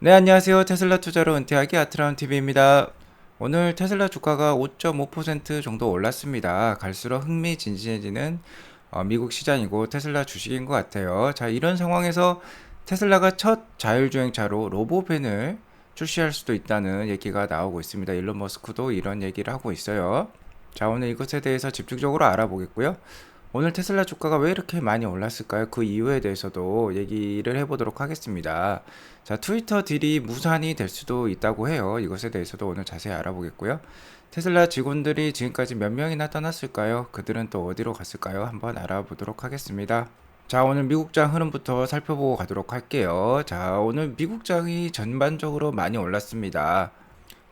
네, 안녕하세요. 테슬라 투자로 은퇴하기 아트라운 TV입니다. 오늘 테슬라 주가가 5.5% 정도 올랐습니다. 갈수록 흥미진진해지는 미국 시장이고 테슬라 주식인 것 같아요. 자, 이런 상황에서 테슬라가 첫 자율주행차로 로보밴을 출시할 수도 있다는 얘기가 나오고 있습니다. 일론 머스크도 이런 얘기를 하고 있어요. 자, 오늘 이것에 대해서 집중적으로 알아보겠고요. 오늘 테슬라 주가가 왜 이렇게 많이 올랐을까요? 그 이유에 대해서도 얘기를 해보도록 하겠습니다. 자, 트위터 딜이 무산이 될 수도 있다고 해요. 이것에 대해서도 오늘 자세히 알아보겠고요. 테슬라 직원들이 지금까지 몇 명이나 떠났을까요? 그들은 또 어디로 갔을까요? 한번 알아보도록 하겠습니다. 자, 오늘 미국장 흐름부터 살펴보고 가도록 할게요. 자, 오늘 미국장이 전반적으로 많이 올랐습니다.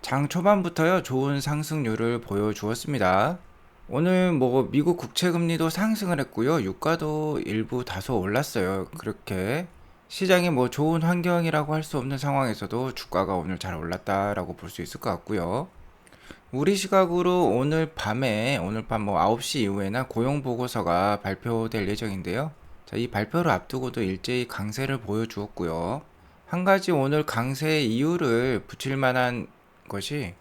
장 초반부터요, 좋은 상승률을 보여주었습니다. 오늘 뭐 미국 국채 금리도 상승을 했고요. 유가도 일부 다소 올랐어요. 그렇게 시장이 뭐 좋은 환경이라고 할 수 없는 상황에서도 주가가 오늘 잘 올랐다라고 볼 수 있을 것 같고요. 우리 시각으로 오늘 밤 뭐 9시 이후에나 고용 보고서가 발표될 예정인데요. 자, 이 발표를 앞두고도 일제히 강세를 보여주었고요. 한 가지 오늘 강세 이유를 붙일 만한 것이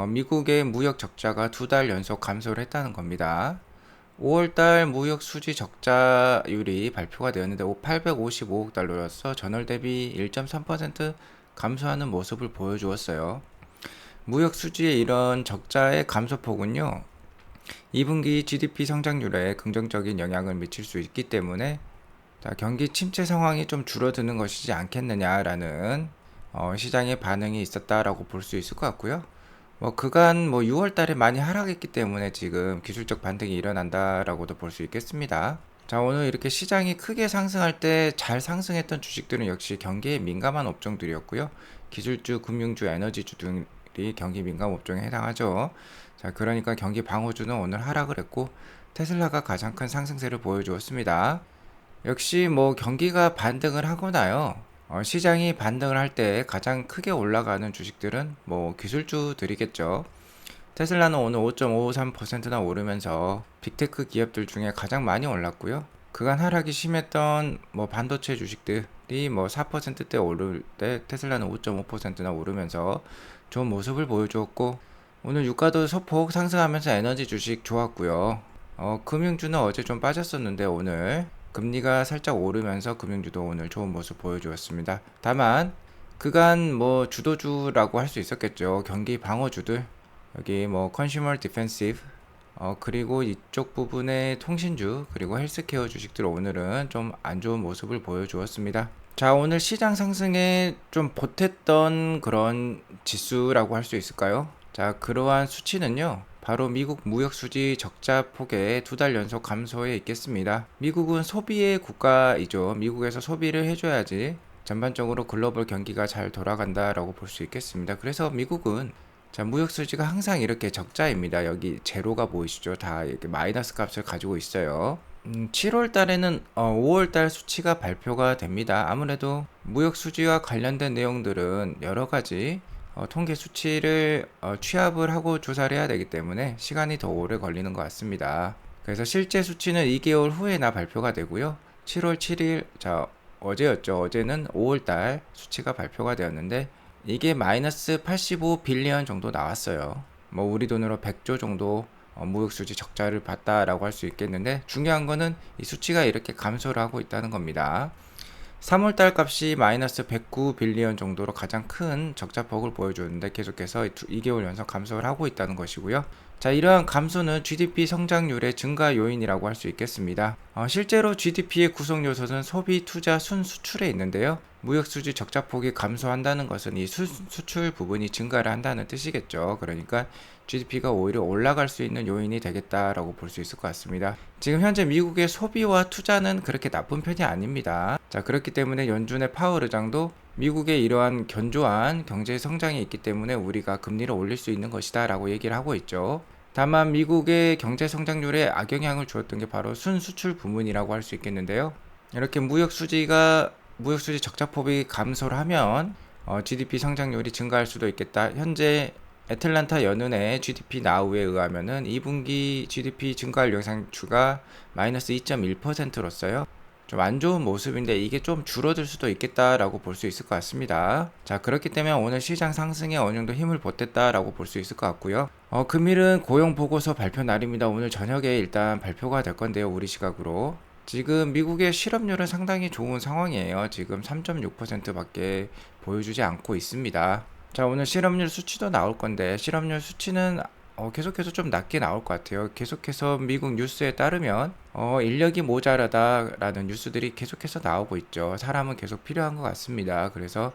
미국의 무역 적자가 2달 연속 감소를 했다는 겁니다. 5월달 무역 수지 적자율이 발표가 되었는데 855억 달러로서 전월 대비 1.3% 감소하는 모습을 보여주었어요. 무역 수지의 이런 적자의 감소폭은요, 2분기 GDP 성장률에 긍정적인 영향을 미칠 수 있기 때문에 경기 침체 상황이 좀 줄어드는 것이지 않겠느냐라는 시장의 반응이 있었다라고 볼 수 있을 것 같고요. 뭐 그간 뭐 6월 달에 많이 하락했기 때문에 지금 기술적 반등이 일어난다라고도 볼 수 있겠습니다. 자, 오늘 이렇게 시장이 크게 상승할 때 잘 상승했던 주식들은 역시 경기에 민감한 업종들이었고요. 기술주, 금융주, 에너지주 등이 경기 민감 업종에 해당하죠. 자, 그러니까 경기 방어주는 오늘 하락을 했고 테슬라가 가장 큰 상승세를 보여주었습니다. 역시 뭐 경기가 반등을 하거나요. 시장이 반등을 할 때 가장 크게 올라가는 주식들은 뭐 기술주들이겠죠. 테슬라는 오늘 5.53%나 오르면서 빅테크 기업들 중에 가장 많이 올랐고요. 그간 하락이 심했던 뭐 반도체 주식들이 뭐 4%대 오를 때 테슬라는 5.5%나 오르면서 좋은 모습을 보여주었고, 오늘 유가도 소폭 상승하면서 에너지 주식 좋았고요. 금융주는 어제 좀 빠졌었는데 오늘 금리가 살짝 오르면서 금융주도 오늘 좋은 모습 보여주었습니다. 다만 그간 뭐 주도주라고 할 수 있었겠죠. 경기 방어주들, 여기 뭐 컨슈머 디펜시브, 그리고 이쪽 부분의 통신주, 그리고 헬스케어 주식들 오늘은 좀 안 좋은 모습을 보여주었습니다. 자, 오늘 시장 상승에 좀 보탰던 그런 지수라고 할 수 있을까요? 자, 그러한 수치는요, 바로 미국 무역 수지 적자 폭의 2달 연속 감소에 있겠습니다. 미국은 소비의 국가이죠. 미국에서 소비를 해줘야지 전반적으로 글로벌 경기가 잘 돌아간다라고 볼 수 있겠습니다. 그래서 미국은 자, 무역 수지가 항상 이렇게 적자입니다. 여기 제로가 보이시죠? 다 이렇게 마이너스 값을 가지고 있어요. 7월 달에는 5월 달 수치가 발표가 됩니다. 아무래도 무역 수지와 관련된 내용들은 여러 가지 통계 수치를 취합을 하고 조사를 해야 되기 때문에 시간이 더 오래 걸리는 것 같습니다. 그래서 실제 수치는 2개월 후에나 발표가 되고요. 7월 7일, 자, 어제였죠. 어제는 5월 달 수치가 발표가 되었는데 이게 마이너스 85 빌리언 정도 나왔어요. 뭐 우리 돈으로 100조 정도 무역수지 적자를 봤다라고 할 수 있겠는데, 중요한 거는 이 수치가 이렇게 감소를 하고 있다는 겁니다. 3월달 값이 마이너스 109 빌리언 정도로 가장 큰 적자폭을 보여주는데 계속해서 2개월 연속 감소를 하고 있다는 것이고요. 자, 이러한 감소는 GDP 성장률의 증가 요인이라고 할 수 있겠습니다. 실제로 GDP의 구성 요소는 소비, 투자, 순수출에 있는데요. 무역수지 적자폭이 감소한다는 것은 이 수출 부분이 증가를 한다는 뜻이겠죠. 그러니까 GDP가 오히려 올라갈 수 있는 요인이 되겠다라고 볼 수 있을 것 같습니다. 지금 현재 미국의 소비와 투자는 그렇게 나쁜 편이 아닙니다. 자, 그렇기 때문에 연준의 파월 의장도 미국의 이러한 견조한 경제 성장이 있기 때문에 우리가 금리를 올릴 수 있는 것이다 라고 얘기를 하고 있죠. 다만 미국의 경제 성장률에 악영향을 주었던 게 바로 순수출 부문이라고 할 수 있겠는데요. 이렇게 무역수지 적자폭이 감소를 하면 GDP 성장률이 증가할 수도 있겠다. 현재 애틀란타 연은의 GDP 나우에 의하면은 2분기 GDP 증가율 예상치가 마이너스 2.1%였어요. 좀 안 좋은 모습인데 이게 좀 줄어들 수도 있겠다라고 볼 수 있을 것 같습니다. 자, 그렇기 때문에 오늘 시장 상승에 어느 정도 힘을 보탰다라고 볼 수 있을 것 같고요. 금일은 고용 보고서 발표 날입니다. 오늘 저녁에 일단 발표가 될 건데요, 우리 시각으로. 지금 미국의 실업률은 상당히 좋은 상황이에요. 지금 3.6%밖에 보여주지 않고 있습니다. 자, 오늘 실업률 수치도 나올 건데 실업률 수치는 계속해서 좀 낮게 나올 것 같아요. 계속해서 미국 뉴스에 따르면 인력이 모자라다라는 뉴스들이 계속해서 나오고 있죠. 사람은 계속 필요한 것 같습니다. 그래서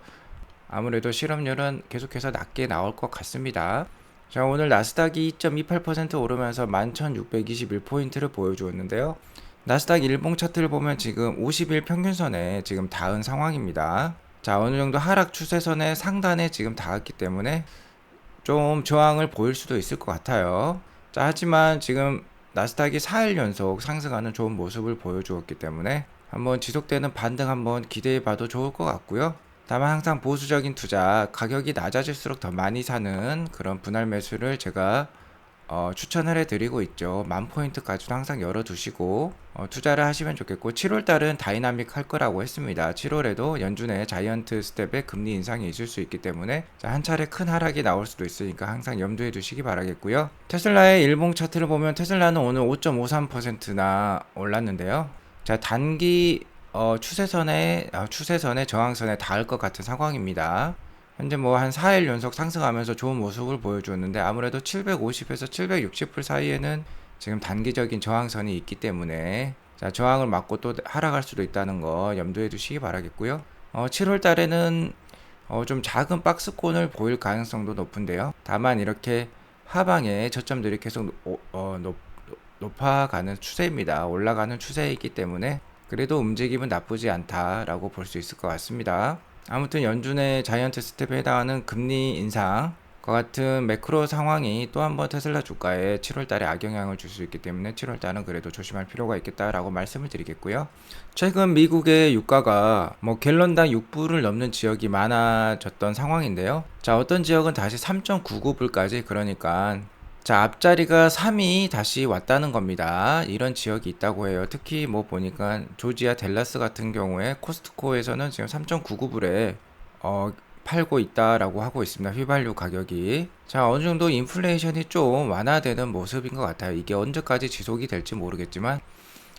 아무래도 실업률은 계속해서 낮게 나올 것 같습니다. 자, 오늘 나스닥이 2.28% 오르면서 11,621포인트를 보여주었는데요. 나스닥 일봉 차트를 보면 지금 50일 평균선에 지금 닿은 상황입니다. 자, 어느 정도 하락 추세선의 상단에 지금 닿았기 때문에 좀 저항을 보일 수도 있을 것 같아요. 자, 하지만 지금 나스닥이 4일 연속 상승하는 좋은 모습을 보여주었기 때문에 한번 지속되는 반등 한번 기대해 봐도 좋을 것 같고요. 다만 항상 보수적인 투자, 가격이 낮아질수록 더 많이 사는 그런 분할 매수를 제가 추천을 해드리고 있죠. 10,000포인트까지도 항상 열어두시고 투자를 하시면 좋겠고 7월달은 다이나믹 할 거라고 했습니다. 7월에도 연준의 자이언트 스텝의 금리 인상이 있을 수 있기 때문에 한 차례 큰 하락이 나올 수도 있으니까 항상 염두에 두시기 바라겠고요. 테슬라의 일봉 차트를 보면 테슬라는 오늘 5.53%나 올랐는데요. 자, 단기 추세선의 저항선에 닿을 것 같은 상황입니다. 현재 뭐 한 4일 연속 상승하면서 좋은 모습을 보여주었는데 아무래도 750에서 760불 사이에는 지금 단기적인 저항선이 있기 때문에 자, 저항을 맞고 또 하락할 수도 있다는 거 염두에 두시기 바라겠고요. 7월 달에는 좀 작은 박스권을 보일 가능성도 높은데요. 다만 이렇게 하방에 저점들이 계속 높아가는 추세입니다. 올라가는 추세이기 때문에 그래도 움직임은 나쁘지 않다라고 볼 수 있을 것 같습니다. 아무튼 연준의 자이언트 스텝에 해당하는 금리 인상과 같은 매크로 상황이 또 한 번 테슬라 주가에 7월달에 악영향을 줄 수 있기 때문에 7월달은 그래도 조심할 필요가 있겠다라고 말씀을 드리겠고요. 최근 미국의 유가가 갤런당 6불을 넘는 지역이 많아졌던 상황인데요. 자, 어떤 지역은 다시 3.99불까지, 그러니까 자, 앞자리가 3이 다시 왔다는 겁니다. 이런 지역이 있다고 해요. 특히 보니까 조지아 댈러스 같은 경우에 코스트코에서는 지금 3.99불에 팔고 있다라고 하고 있습니다. 휘발유 가격이. 자, 어느 정도 인플레이션이 좀 완화되는 모습인 것 같아요. 이게 언제까지 지속이 될지 모르겠지만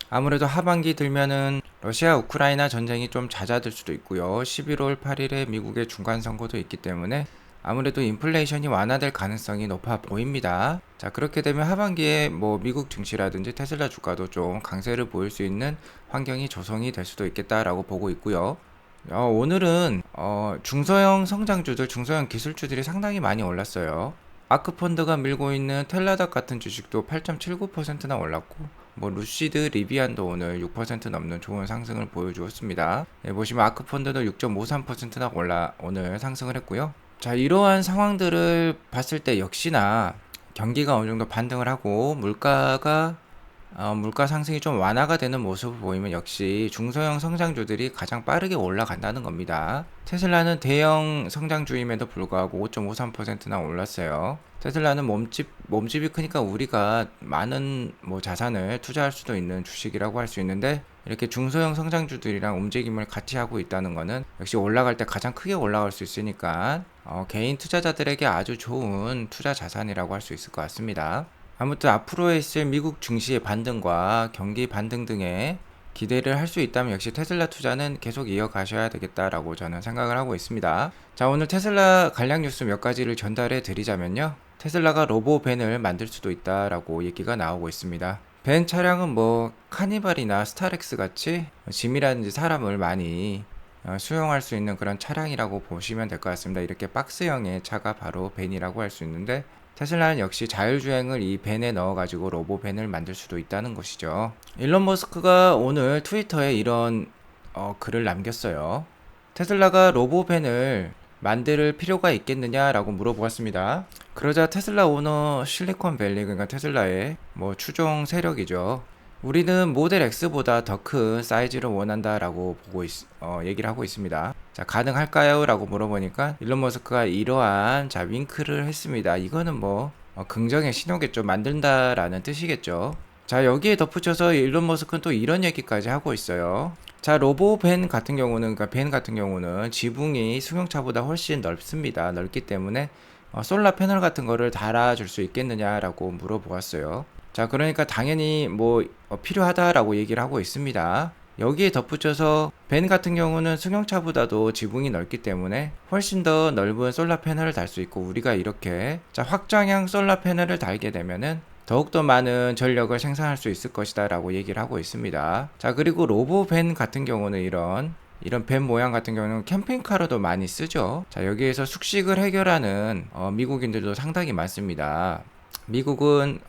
아무래도 하반기 들면은 러시아 우크라이나 전쟁이 좀 잦아들 수도 있고요. 11월 8일에 미국의 중간 선거도 있기 때문에 아무래도 인플레이션이 완화될 가능성이 높아 보입니다. 자, 그렇게 되면 하반기에 미국 증시라든지 테슬라 주가도 좀 강세를 보일 수 있는 환경이 조성이 될 수도 있겠다라고 보고 있고요. 오늘은 중소형 성장주들, 중소형 기술주들이 상당히 많이 올랐어요. 아크펀드가 밀고 있는 텔라닥 같은 주식도 8.79%나 올랐고 루시드, 리비안도 오늘 6% 넘는 좋은 상승을 보여주었습니다. 보시면 아크펀드도 6.53%나 오늘 상승을 했고요. 자, 이러한 상황들을 봤을 때 역시나 경기가 어느 정도 반등을 하고 물가 상승이 좀 완화가 되는 모습을 보이면 역시 중소형 성장주들이 가장 빠르게 올라간다는 겁니다. 테슬라는 대형 성장주임에도 불구하고 5.53%나 올랐어요. 테슬라는 몸집이 크니까 우리가 많은 자산을 투자할 수도 있는 주식이라고 할 수 있는데 이렇게 중소형 성장주들이랑 움직임을 같이 하고 있다는 거는 역시 올라갈 때 가장 크게 올라갈 수 있으니까 개인 투자자들에게 아주 좋은 투자 자산이라고 할 수 있을 것 같습니다. 아무튼 앞으로 있을 미국 증시의 반등과 경기 반등 등에 기대를 할 수 있다면 역시 테슬라 투자는 계속 이어가셔야 되겠다라고 저는 생각을 하고 있습니다. 자, 오늘 테슬라 관련 뉴스 몇 가지를 전달해 드리자면요. 테슬라가 로보밴을 만들 수도 있다라고 얘기가 나오고 있습니다. 밴 차량은 카니발이나 스타렉스 같이 짐이라든지 사람을 많이 수용할 수 있는 그런 차량이라고 보시면 될 것 같습니다. 이렇게 박스형의 차가 바로 밴이라고 할 수 있는데 테슬라는 역시 자율주행을 이 밴에 넣어가지고 로보밴을 만들 수도 있다는 것이죠. 일론 머스크가 오늘 트위터에 이런 글을 남겼어요. 테슬라가 로보밴을 만들 필요가 있겠느냐라고 물어보았습니다. 그러자 테슬라 오너 실리콘밸리, 그러니까 테슬라의 추종 세력이죠. 우리는 모델 X보다 더 큰 사이즈를 원한다라고 얘기를 하고 있습니다. 자, 가능할까요? 라고 물어보니까 일론 머스크가 이러한 윙크를 했습니다. 이거는 긍정의 신호겠죠. 만든다라는 뜻이겠죠. 자, 여기에 덧붙여서 일론 머스크는 또 이런 얘기까지 하고 있어요. 자, 로보벤 같은 경우는, 그러니까 벤 같은 경우는 지붕이 승용차보다 훨씬 넓습니다. 넓기 때문에 솔라 패널 같은 거를 달아줄 수 있겠느냐라고 물어보았어요. 자, 그러니까 당연히 뭐 필요하다라고 얘기를 하고 있습니다. 여기에 덧붙여서 벤 같은 경우는 승용차보다도 지붕이 넓기 때문에 훨씬 더 넓은 솔라 패널을 달 수 있고, 우리가 이렇게 자 확장형 솔라 패널을 달게 되면은 더욱더 많은 전력을 생산할 수 있을 것이다 라고 얘기를 하고 있습니다. 자, 그리고 로보벤 같은 경우는 이런 벤 모양 같은 경우는 캠핑카로도 많이 쓰죠. 자, 여기에서 숙식을 해결하는 미국인들도 상당히 많습니다. 미국은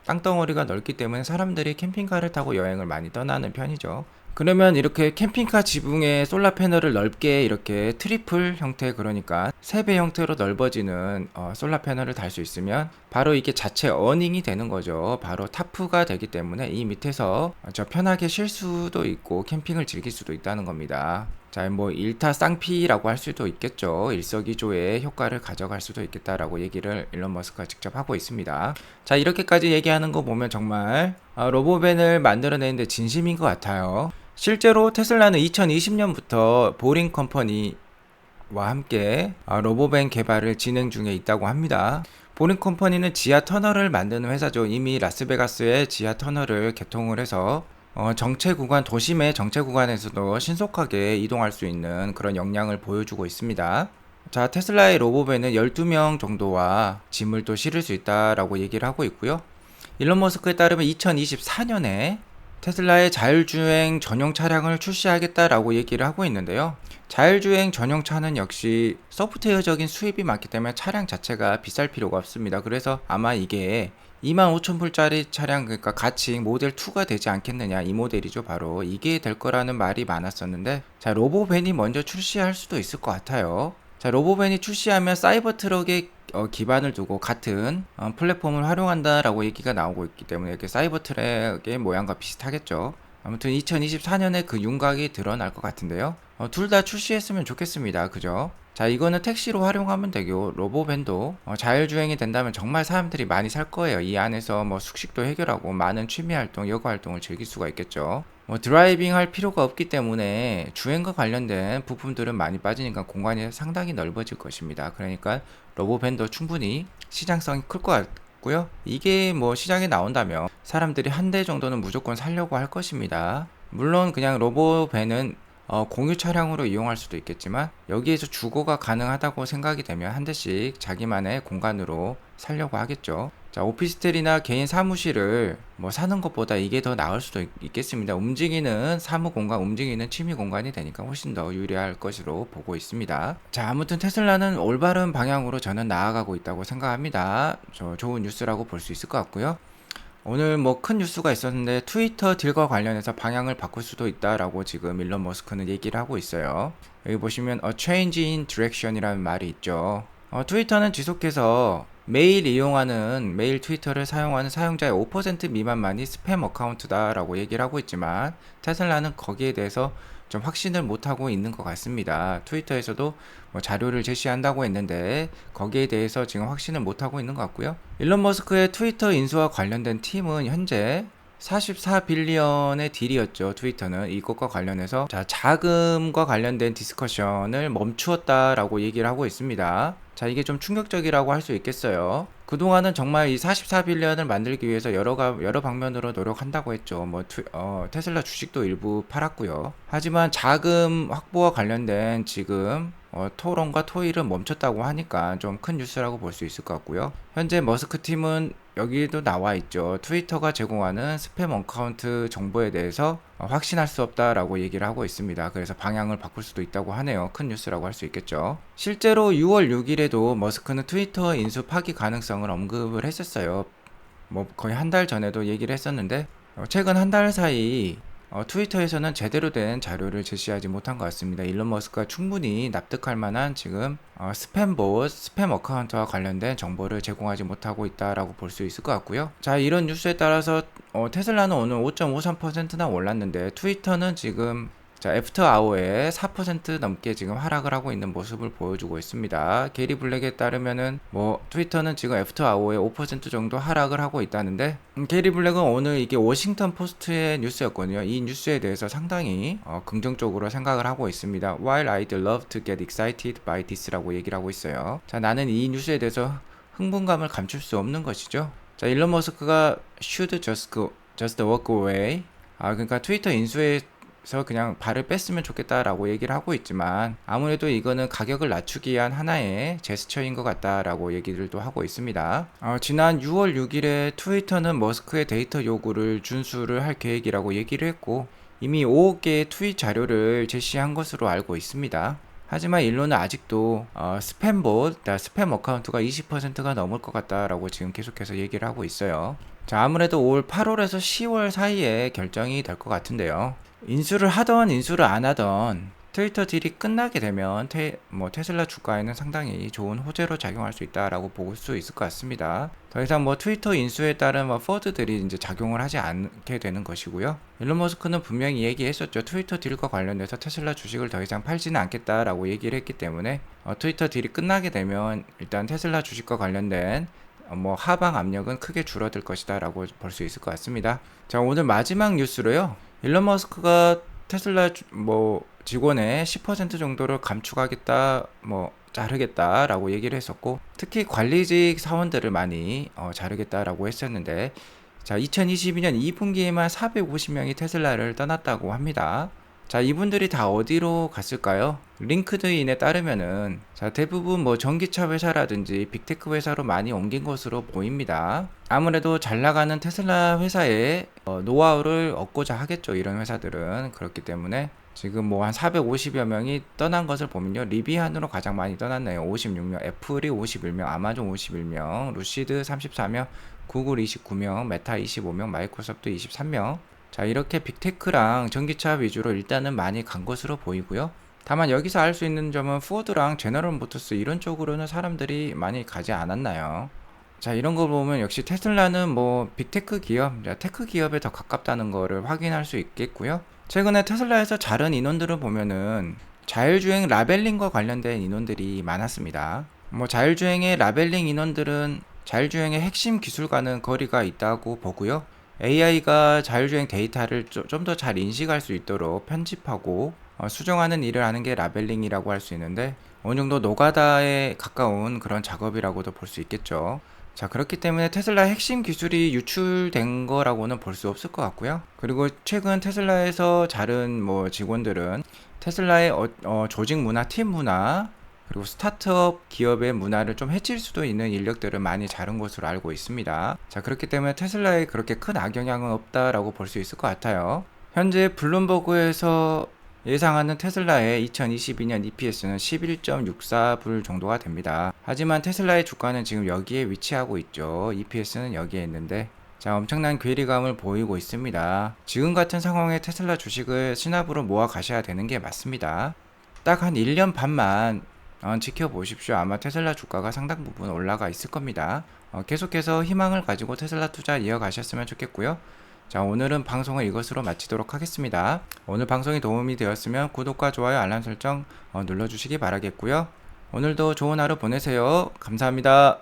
땅덩어리가 넓기 때문에 사람들이 캠핑카를 타고 여행을 많이 떠나는 편이죠. 그러면 이렇게 캠핑카 지붕에 솔라 패널을 넓게 이렇게 트리플 형태, 그러니까 3배 형태로 넓어지는 솔라 패널을 달 수 있으면 바로 이게 자체 어닝이 되는 거죠. 바로 타프가 되기 때문에 이 밑에서 편하게 쉴 수도 있고 캠핑을 즐길 수도 있다는 겁니다. 자, 뭐 일타쌍피라고 할 수도 있겠죠. 일석이조의 효과를 가져갈 수도 있겠다라고 얘기를 일론 머스크가 직접 하고 있습니다. 자, 이렇게까지 얘기하는 거 보면 정말 로보벤을 만들어내는데 진심인 것 같아요. 실제로 테슬라는 2020년부터 보링 컴퍼니와 함께 로보벤 개발을 진행 중에 있다고 합니다. 보링 컴퍼니는 지하 터널을 만드는 회사죠. 이미 라스베가스에 지하 터널을 개통을 해서 정체 구간, 도심의 정체 구간에서도 신속하게 이동할 수 있는 그런 역량을 보여주고 있습니다. 자, 테슬라의 로보벤은 12명 정도와 짐을 또 실을 수 있다라고 얘기를 하고 있고요. 일론 머스크에 따르면 2024년에 테슬라의 자율주행 전용 차량을 출시하겠다라고 얘기를 하고 있는데요. 자율주행 전용 차는 역시 소프트웨어적인 수입이 많기 때문에 차량 자체가 비쌀 필요가 없습니다. 그래서 아마 이게 25,000불짜리 차량, 그러니까 가칭 모델 2가 되지 않겠느냐, 이 모델이죠. 바로 이게 될 거라는 말이 많았었는데, 자, 로보벤이 먼저 출시할 수도 있을 것 같아요. 자, 로보벤이 출시하면 사이버 트럭에 기반을 두고 같은 플랫폼을 활용한다라고 얘기가 나오고 있기 때문에 이렇게 사이버 트럭의 모양과 비슷하겠죠. 아무튼 2024년에 그 윤곽이 드러날 것 같은데요. 둘 다 출시했으면 좋겠습니다. 그죠? 자, 이거는 택시로 활용하면 되고, 로보밴도 자율주행이 된다면 정말 사람들이 많이 살 거예요. 이 안에서 뭐 숙식도 해결하고 많은 취미 활동, 여가 활동을 즐길 수가 있겠죠. 뭐 드라이빙 할 필요가 없기 때문에 주행과 관련된 부품들은 많이 빠지니까 공간이 상당히 넓어질 것입니다. 그러니까 로보밴도 충분히 시장성이 클 것 같고요. 이게 뭐 시장에 나온다면 사람들이 한 대 정도는 무조건 사려고 할 것입니다. 물론 그냥 로보밴은 공유 차량으로 이용할 수도 있겠지만 여기에서 주거가 가능하다고 생각이 되면 한 대씩 자기만의 공간으로 살려고 하겠죠. 자, 오피스텔이나 개인 사무실을 뭐 사는 것보다 이게 더 나을 수도 있겠습니다. 움직이는 사무 공간, 움직이는 취미 공간이 되니까 훨씬 더 유리할 것으로 보고 있습니다. 자, 아무튼 테슬라는 올바른 방향으로 저는 나아가고 있다고 생각합니다. 좋은 뉴스라고 볼 수 있을 것 같고요. 오늘 뭐 큰 뉴스가 있었는데 트위터 딜과 관련해서 방향을 바꿀 수도 있다라고 지금 일론 머스크는 얘기를 하고 있어요. 여기 보시면 a change in direction이라는 말이 있죠. 트위터는 지속해서 매일 트위터를 사용하는 사용자의 5% 미만만이 스팸 어카운트다라고 얘기를 하고 있지만 테슬라는 거기에 대해서 좀 확신을 못하고 있는 것 같습니다. 트위터에서도 뭐 자료를 제시한다고 했는데 거기에 대해서 지금 확신을 못하고 있는 것 같고요. 일론 머스크의 트위터 인수와 관련된 팀은 현재 44빌리언의 딜이었죠. 트위터는 이것과 관련해서 자금과 관련된 디스커션을 멈추었다라고 얘기를 하고 있습니다. 자, 이게 좀 충격적이라고 할 수 있겠어요. 그동안은 정말 이 44빌리언을 만들기 위해서 여러 방면으로 노력한다고 했죠. 뭐 테슬라 주식도 일부 팔았고요. 하지만 자금 확보와 관련된 지금 토론과 토의를 멈췄다고 하니까 좀 큰 뉴스라고 볼 수 있을 것 같고요. 현재 머스크 팀은 여기도 나와 있죠. 트위터가 제공하는 스팸 어카운트 정보에 대해서 확신할 수 없다라고 얘기를 하고 있습니다. 그래서 방향을 바꿀 수도 있다고 하네요. 큰 뉴스라고 할 수 있겠죠. 실제로 6월 6일에도 머스크는 트위터 인수 파기 가능성을 언급을 했었어요. 뭐 거의 한 달 전에도 얘기를 했었는데 최근 한 달 사이 트위터에서는 제대로 된 자료를 제시하지 못한 것 같습니다. 일론 머스크가 충분히 납득할 만한 지금 스팸 어카운트와 관련된 정보를 제공하지 못하고 있다라고 볼 수 있을 것 같고요. 자, 이런 뉴스에 따라서 테슬라는 오늘 5.53%나 올랐는데 트위터는 지금 자, 애프터 아워에 4% 넘게 지금 하락을 하고 있는 모습을 보여주고 있습니다. 게리 블랙에 따르면은 뭐 트위터는 지금 애프터 아워에 5% 정도 하락을 하고 있다는데, 게리 블랙은 오늘 이게 워싱턴 포스트의 뉴스였거든요. 이 뉴스에 대해서 상당히 긍정적으로 생각을 하고 있습니다. While I'd love to get excited by this라고 얘기를 하고 있어요. 자, 나는 이 뉴스에 대해서 흥분감을 감출 수 없는 것이죠. 자, 일론 머스크가 should just walk away. 그러니까 트위터 인수에서 그냥 발을 뺐으면 좋겠다라고 얘기를 하고 있지만, 아무래도 이거는 가격을 낮추기 위한 하나의 제스처인 것 같다라고 얘기를 또 하고 있습니다. 지난 6월 6일에 트위터는 머스크의 데이터 요구를 준수를 할 계획이라고 얘기를 했고, 이미 5억 개의 트윗 자료를 제시한 것으로 알고 있습니다. 하지만 일론은 아직도 스팸 어카운트가 20%가 넘을 것 같다라고 지금 계속해서 얘기를 하고 있어요. 자, 아무래도 올 8월에서 10월 사이에 결정이 될 것 같은데요. 인수를 하던 인수를 안 하던 트위터 딜이 끝나게 되면 테슬라 주가에는 상당히 좋은 호재로 작용할 수 있다라고 볼 수 있을 것 같습니다. 더 이상 트위터 인수에 따른 포드들이 이제 작용을 하지 않게 되는 것이고요. 일론 머스크는 분명히 얘기했었죠. 트위터 딜과 관련돼서 테슬라 주식을 더 이상 팔지는 않겠다라고 얘기를 했기 때문에 트위터 딜이 끝나게 되면 일단 테슬라 주식과 관련된 하방 압력은 크게 줄어들 것이다 라고 볼 수 있을 것 같습니다. 자, 오늘 마지막 뉴스로요. 일론 머스크가 테슬라 직원의 10% 정도를 감축하겠다, 자르겠다 라고 얘기를 했었고, 특히 관리직 사원들을 많이 자르겠다라고 했었는데, 자, 2022년 2분기에만 450명이 테슬라를 떠났다고 합니다. 자, 이분들이 다 어디로 갔을까요? 링크드인에 따르면은 자, 대부분 전기차 회사라든지 빅테크 회사로 많이 옮긴 것으로 보입니다. 아무래도 잘 나가는 테슬라 회사에 노하우를 얻고자 하겠죠. 이런 회사들은. 그렇기 때문에 지금 한 450여 명이 떠난 것을 보면요. 리비안으로 가장 많이 떠났네요. 56명, 애플이 51명, 아마존 51명, 루시드 34명, 구글 29명, 메타 25명, 마이크로소프트 23명. 자, 이렇게 빅테크랑 전기차 위주로 일단은 많이 간 것으로 보이고요. 다만 여기서 알 수 있는 점은 포드랑 제너럴 모터스 이런 쪽으로는 사람들이 많이 가지 않았나요? 자, 이런 거 보면 역시 테슬라는 빅테크 기업, 테크 기업에 더 가깝다는 거를 확인할 수 있겠고요. 최근에 테슬라에서 자른 인원들을 보면은 자율주행 라벨링과 관련된 인원들이 많았습니다. 자율주행의 라벨링 인원들은 자율주행의 핵심 기술과는 거리가 있다고 보고요. AI가 자율주행 데이터를 좀 더 잘 인식할 수 있도록 편집하고 수정하는 일을 하는 게 라벨링이라고 할 수 있는데, 어느 정도 노가다에 가까운 그런 작업이라고도 볼 수 있겠죠. 자, 그렇기 때문에 테슬라 핵심 기술이 유출된 거라고는 볼 수 없을 것 같고요. 그리고 최근 테슬라에서 자른 직원들은 테슬라의 조직 문화, 팀 문화, 그리고 스타트업 기업의 문화를 좀 해칠 수도 있는 인력들을 많이 자른 것으로 알고 있습니다. 자, 그렇기 때문에 테슬라에 그렇게 큰 악영향은 없다라고 볼 수 있을 것 같아요. 현재 블룸버그에서 예상하는 테슬라의 2022년 EPS는 11.64불 정도가 됩니다. 하지만 테슬라의 주가는 지금 여기에 위치하고 있죠. EPS는 여기에 있는데, 자, 엄청난 괴리감을 보이고 있습니다. 지금 같은 상황에 테슬라 주식을 신압으로 모아 가셔야 되는 게 맞습니다. 딱 한 1년 반만 지켜보십시오. 아마 테슬라 주가가 상당 부분 올라가 있을 겁니다. 계속해서 희망을 가지고 테슬라 투자 이어가셨으면 좋겠고요. 자, 오늘은 방송을 이것으로 마치도록 하겠습니다. 오늘 방송이 도움이 되었으면 구독과 좋아요, 알람 설정 눌러주시기 바라겠고요. 오늘도 좋은 하루 보내세요. 감사합니다.